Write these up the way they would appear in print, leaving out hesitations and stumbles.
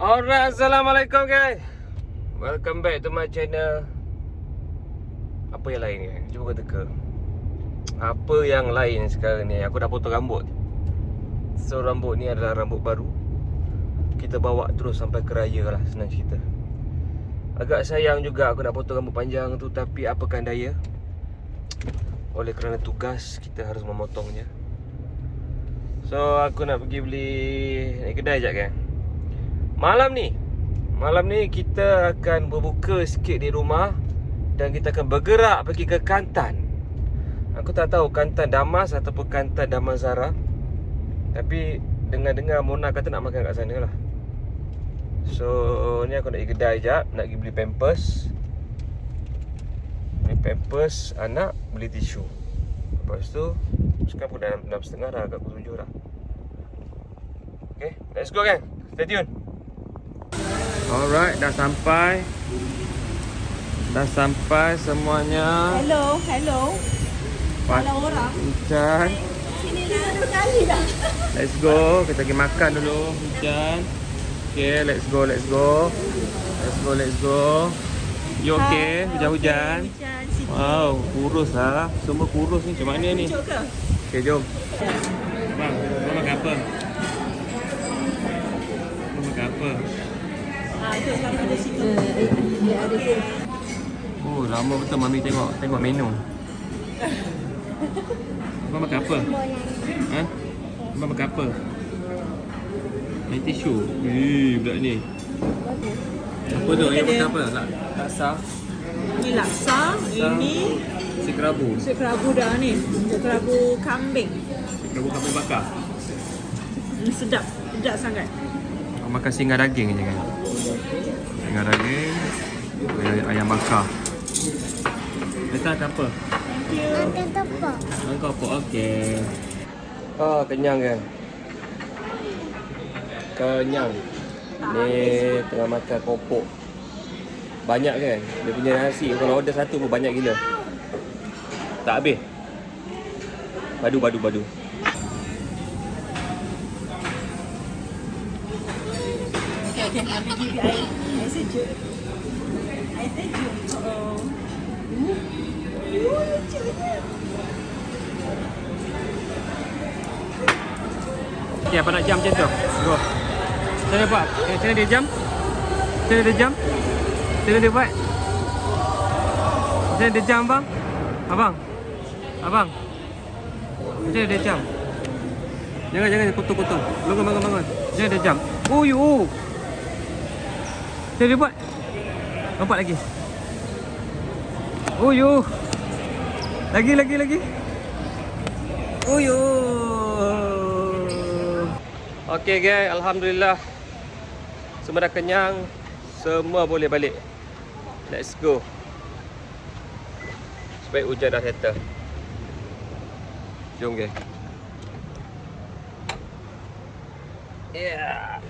Alright, Assalamualaikum guys. Welcome back to my channel. Apa yang lain ni? Cuba kata ke apa yang lain sekarang ni? Aku dah potong rambut. So rambut ni adalah rambut baru. Kita bawa terus sampai ke raya lah, senang cerita. Agak sayang juga aku nak potong rambut panjang tu, tapi apakan daya, oleh kerana tugas kita harus memotongnya. So aku nak pergi beli naik kedai sekejap kan. Malam ni kita akan berbuka sikit di rumah dan kita akan bergerak pergi ke Kantan. Aku tak tahu Kantan Damas ataupun Kantan Damansara, tapi dengar-dengar Mona kata nak makan kat sana lah. So ni aku nak pergi kedai sekejap, nak pergi beli pampers. Beli pampers anak, beli tisu. Lepas tu sekarang pun dah 6.30 dah, agak pukul 7 dah. Okay, let's go kan. Stay tune. Alright, dah sampai semuanya. Hello. Kalau orang Hujan. sini dah 2 kali dah. Let's go. Kita pergi makan dulu. Hujan. Okay, let's go. You okay? Hujan-hujan. Hujan sikit. Wow, kurus lah. Semua kurus ni. Macam mana ni? Tunjuk ke? Okay, jom. Bang, kau makan apa? Kau makan apa? Itu sama di situ. Dia ada tu. Oh, lama betul Mami tengok menu. Kau makan apa? Ha? Kau makan apa? Main tisu. Budak ni. Apa tu? Yang makan apa? Laksa. Ini laksa, ini Si kerabu. nasi kerabu dah ni. Nasi kerabu kambing. Kerabu kambing bakar. Sedap sangat. Kau makan singa daging je kan? Singa daging. Ayam bakar. Letak apa? Thank you. Makan tepuk. Angkau apa? Okey. Ah, kenyang kan? Kenyang. Ni tengah makan kopok. Banyak kan? Dia punya nasi kalau order satu pun banyak gila. Tak habis. Badu. Okay. Kami give you air sejuk. Air sejuk. Oh. Lucunya. Okay, apa nak jam macam tu? Go. Macam mana buat? Macam mana dia jam? Macam mana dia jam? Macam mana dia buat? Macam mana dia jam bang? Abang? Macam mana dia jam? Jangan kotor. Bangun. Macam mana dia jam? Oh. Macam mana dia buat? Lompat lagi. Oh yo. Lagi. Oh yo. Okey guys, alhamdulillah. Semua dah kenyang, semua boleh balik. Let's go. Supaya hujan dah settle. Jom guys. Yeah.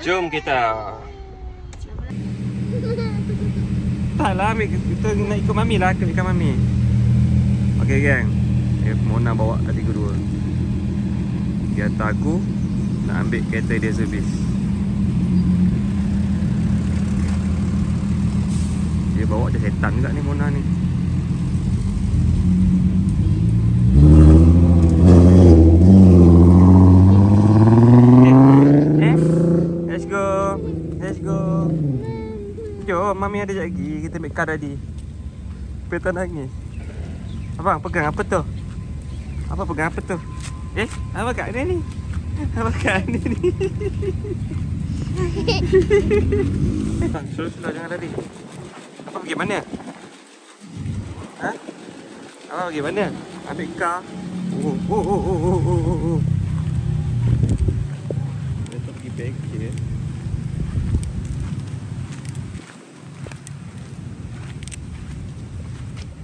Jom kita. Taklah, kita nak ikut Mami lah, ikutkan Mami. Okey gang. Mona bawa tadi kedua. Dia hantar aku nak ambil kereta dia servis. Dia bawa je setan juga ni Mona ni. Let's go. Jom, Mami ada lagi. Kita ambil kar tadi. Peta nangis. Abang, pegang apa tu? Pegang apa tu? Apa kat ni? Bang, slow jangan lari. Apa pergi mana? Ha? Apa pergi mana? Ambil kar. Oh. Kita pergi bengkel.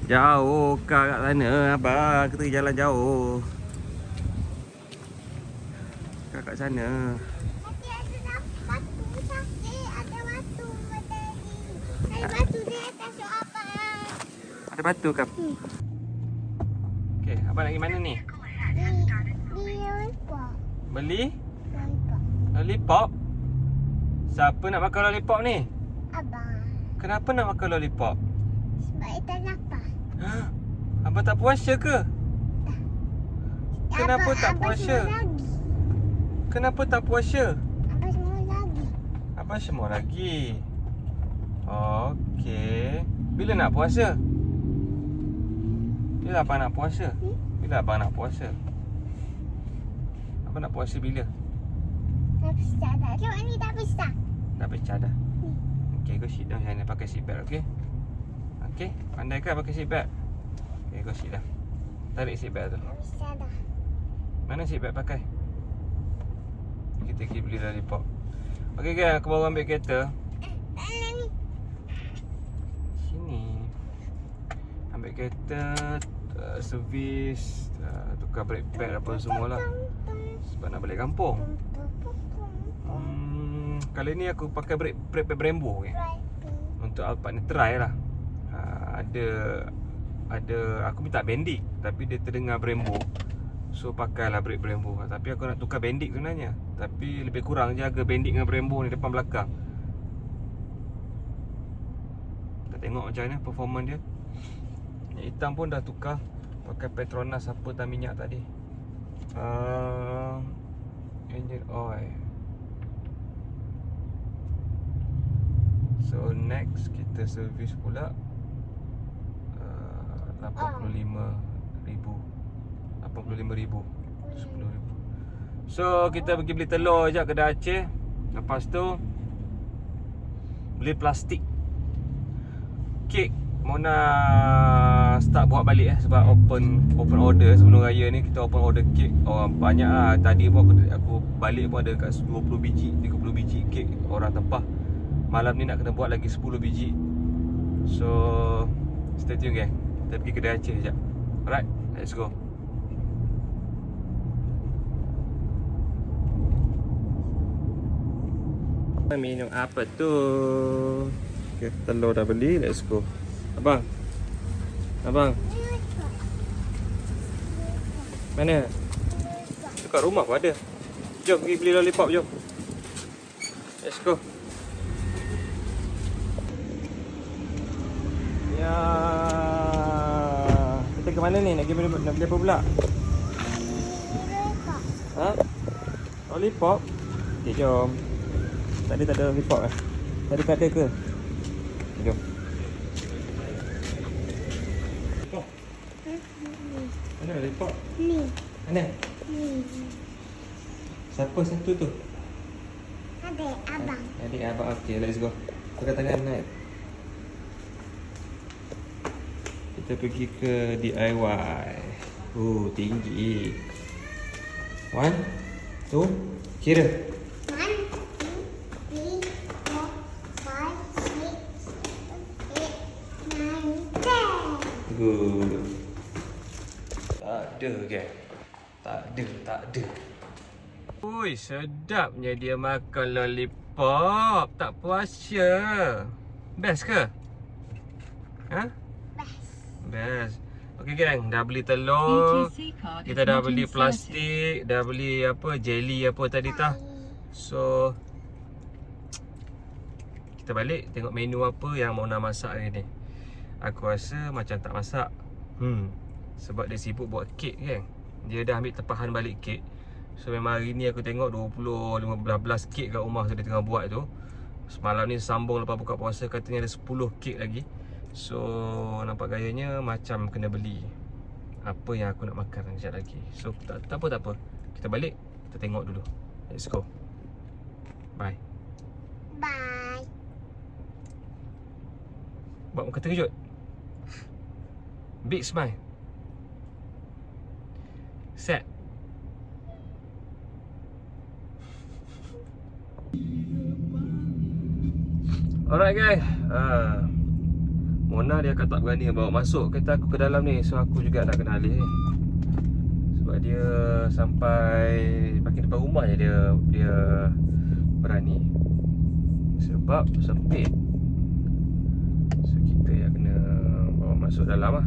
Jauh kar kat sana abang, kita jalan jauh. Kar kat sana. Ada batu sakit, ada batu tadi. Batu di atas apa? Ada batu ke? Okey, abang nak pergi mana ni? Di lollipop. Beli Lollipop. lollipop? Siapa nak makan lollipop ni? Abang. Kenapa nak makan lollipop? Sebab kita lapar. Abang tak puasa ke? Kenapa tak Abang puasa? semua lagi. Kenapa tak puasa? Abang semua lagi. Abang semua lagi. Okey. Bila nak puasa? Bila abang nak puasa? Bila abang nak puasa? Abang nak puasa bila? Tak pisah dah. Tengok ni tak pisah. Dah pecah dah. Okey, go sit down sana pakai seat belt, okey? Okey, pandai kan pakai seat belt? Okey, go sit down. Tarik seat belt tu. Tak pisah dah. Mana seat belt pakai? Kita pergi beli lollipop. Okey kan, aku baru ambil kereta. Ni. Sini. Ambil kereta, servis, tukar brake pad apa semualah. Sebab nak balik kampung. Kali ni aku pakai brake pad Brembo okay? Untuk Alphard ni try lah. Ada aku minta Bendik tapi dia terdengar Brembo. So pakailah brake Brembo. Tapi aku nak tukar Bendik sebenarnya. Tapi lebih kurang je harga Bendik dengan Brembo ni depan belakang. Kita tengok macam mana performance dia. Yang hitam pun dah tukar pakai Petronas apa tak minyak tadi. Engine oil. So next kita servis pula 85,000. 10,000. So kita pergi beli telur je kedai Aceh. Lepas tu beli plastik. Kek Mona start buat balik sebab open order sebelum raya ni kita open order kek. Banyak lah. Tadi pun aku balik pun ada kat 20 biji, 30 biji kek orang tempah. Malam ni nak kena buat lagi 10 biji. So stay tune gang. Kita pergi kedai Aceh sekejap. Alright, let's go. Minum apa tu? Okay, telur dah beli, let's go. Abang. Mana? Dekat rumah pun ada. Jom pergi beli lollipop, jom. Let's go. Ya. Kita ke mana ni? Nak beli apa pula? Ha? Lollipop? Okay, jom. Tadi tak ada lollipop eh? Tadi tak ada ke? Jom. Mana lollipop? Ni. Mana? Ni. Siapa satu tu? Adik abang. Adik abang. Okay, let's go. Pakai tangan naik. Kita pergi ke DIY. Tinggi. 1, 2, kira. 1, 2, 3, 4, 5, 6, 7, 8, 9, 10. Good. Tak ada kan? Tak ada. Ui, sedapnya dia makan lollipop. Tak puasa. Best ke? Ha? Best. Okey geng, dah beli telur. Kita dah beli plastik, dah beli apa, jelly apa tadi tah. So kita balik tengok menu apa yang mau nak masak hari ni. Aku rasa macam tak masak. Sebab dia sibuk buat kek kan. Dia dah ambil tepahan balik kek. So memang hari ni aku tengok 20-15 kek kat rumah tu dia tengah buat tu. Semalam ni sambung lepas buka puasa katanya ada 10 kek lagi. So nampak gayanya macam kena beli apa yang aku nak makan sekejap lagi. So tak apa. Kita balik, kita tengok dulu. Let's go. Bye. Bye. Buat muka terkejut. Big smile. Set. Alright guys. Mona dia akan tak berani bawa masuk kereta aku ke dalam ni. So aku juga nak kena alih. Sebab dia sampai parking depan rumah je dia berani. Sebab sempit. So kita yang kena bawa masuk dalam lah.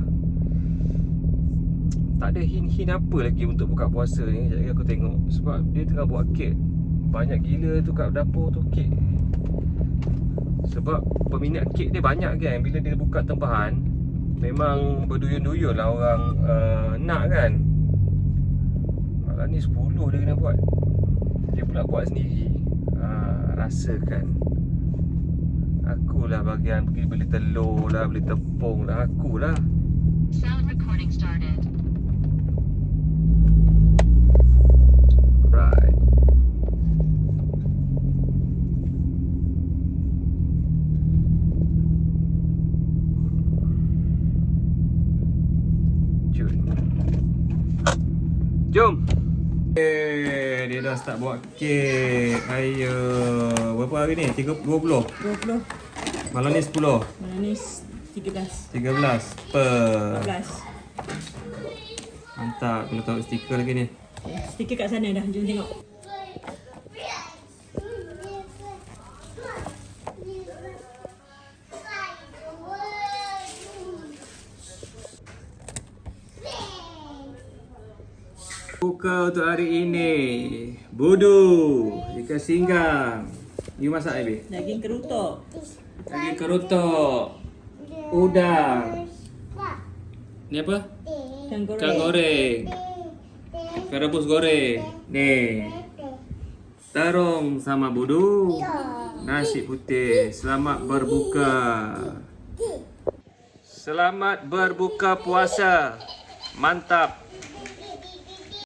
Tak ada hint-hint apa lagi untuk buka puasa ni. Sekejap lagi aku tengok. Sebab dia tengah buat kek. Banyak gila tu kat dapur tu kek. Sebab peminat kek dia banyak kan. Bila dia buka tempahan, memang berduyun-duyun lah orang nak kan. Malah ni 10 dia kena buat. Dia pula buat sendiri. Rasakan. Akulah bahagian pergi beli telur lah, beli tepung lah. Akulah. Sound recording started. Right. Jom. Dia dah start buat kek. Ayo. Berapa hari ni? 20? 20. Malam ni 10. Mana ni 13. 13 per. 14. Mantap. Kena taruh stiker lagi ni. Stiker kat sana dah. Jom tengok. Buka untuk hari ini. Budu. Ikan singgang. You masak Abi? Daging kerutuk. Daging kerutuk. Udang. Ni apa? Ikan goreng. Ikan goreng. Ikan rebus goreng. Ni. Terung sama budu. Nasi putih. Selamat berbuka. Selamat berbuka puasa. Mantap.